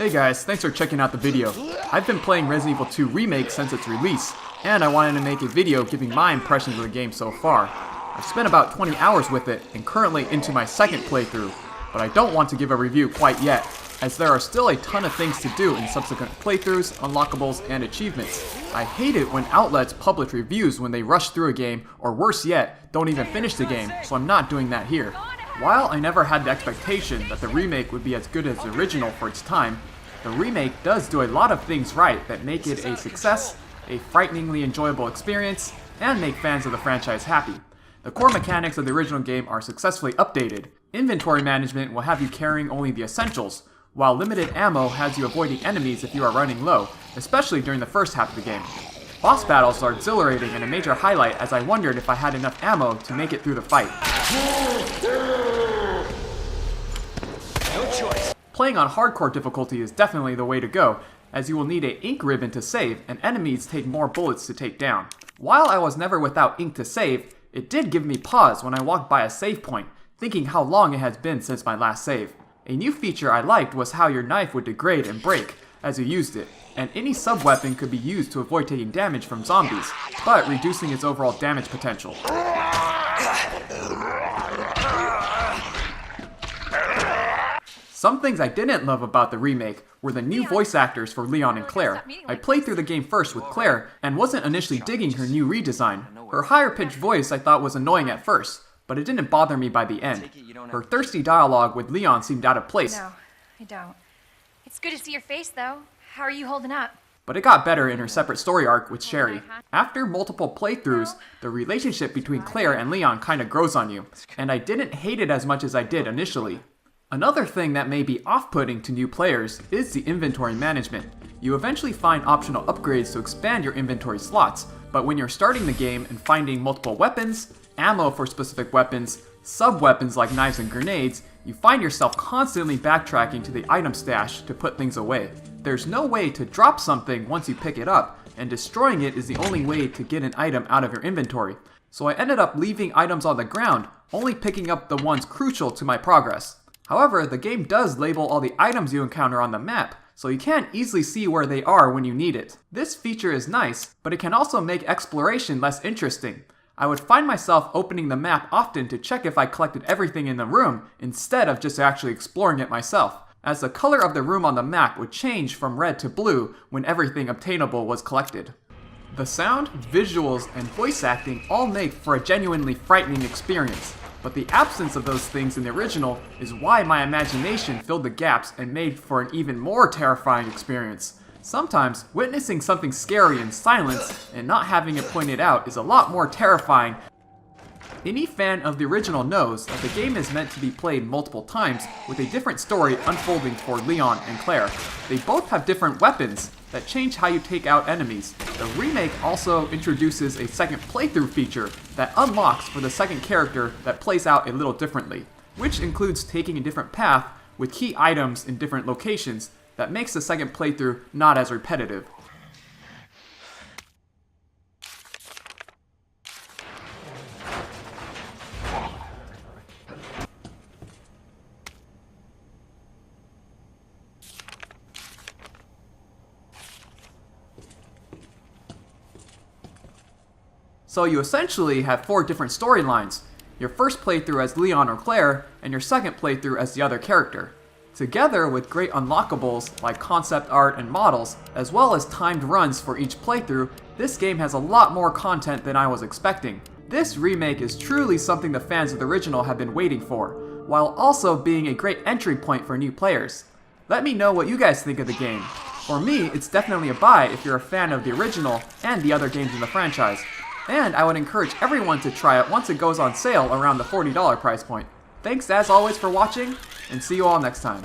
Hey guys, thanks for checking out the video. I've been playing Resident Evil 2 Remake since its release, and I wanted to make a video giving my impressions of the game so far. I've spent about 20 hours with it, and currently into my second playthrough, but I don't want to give a review quite yet, as there are still a ton of things to do in subsequent playthroughs, unlockables, and achievements. I hate it when outlets publish reviews when they rush through a game, or worse yet, don't even finish the game, so I'm not doing that here. While I never had the expectation that the remake would be as good as the original for its time, the remake does do a lot of things right that make it a success, a frighteningly enjoyable experience, and make fans of the franchise happy. The core mechanics of the original game are successfully updated. Inventory management will have you carrying only the essentials, while limited ammo has you avoiding enemies if you are running low, especially during the first half of the game. Boss battles are exhilarating and a major highlight, as I wondered if I had enough ammo to make it through the fight. No choice. Playing on hardcore difficulty is definitely the way to go, as you will need an ink ribbon to save, and enemies take more bullets to take down. While I was never without ink to save, it did give me pause when I walked by a save point, thinking how long it has been since my last save. A new feature I liked was how your knife would degrade and break as you used it, and any sub-weapon could be used to avoid taking damage from zombies, but reducing its overall damage potential. Some things I didn't love about the remake were the new voice actors for Leon and Claire. I played through the game first with Claire, and wasn't initially digging her new redesign. Her higher-pitched voice I thought was annoying at first, but it didn't bother me by the end. Her thirsty dialogue with Leon seemed out of place. No, I don't. It's good to see your face, though. How are you holding up? But it got better in her separate story arc with Sherry. After multiple playthroughs, the relationship between Claire and Leon kinda grows on you, and I didn't hate it as much as I did initially. Another thing that may be off-putting to new players is the inventory management. You eventually find optional upgrades to expand your inventory slots, but when you're starting the game and finding multiple weapons, ammo for specific weapons, sub-weapons like knives and grenades, you find yourself constantly backtracking to the item stash to put things away. There's no way to drop something once you pick it up, and destroying it is the only way to get an item out of your inventory. So I ended up leaving items on the ground, only picking up the ones crucial to my progress. However, the game does label all the items you encounter on the map, so you can't easily see where they are when you need it. This feature is nice, but it can also make exploration less interesting. I would find myself opening the map often to check if I collected everything in the room, instead of just actually exploring it myself, as the color of the room on the map would change from red to blue when everything obtainable was collected. The sound, visuals, and voice acting all make for a genuinely frightening experience, but the absence of those things in the original is why my imagination filled the gaps and made for an even more terrifying experience. Sometimes, witnessing something scary in silence and not having it pointed out is a lot more terrifying. Any fan of the original knows that the game is meant to be played multiple times with a different story unfolding for Leon and Claire. They both have different weapons that change how you take out enemies. The remake also introduces a second playthrough feature that unlocks for the second character that plays out a little differently, which includes taking a different path with key items in different locations that makes the second playthrough not as repetitive. So you essentially have 4 different storylines. Your first playthrough as Leon or Claire, and your second playthrough as the other character. Together with great unlockables like concept art and models, as well as timed runs for each playthrough, this game has a lot more content than I was expecting. This remake is truly something the fans of the original have been waiting for, while also being a great entry point for new players. Let me know what you guys think of the game. For me, it's definitely a buy if you're a fan of the original and the other games in the franchise. And I would encourage everyone to try it once it goes on sale around the $40 price point. Thanks as always for watching, and see you all next time.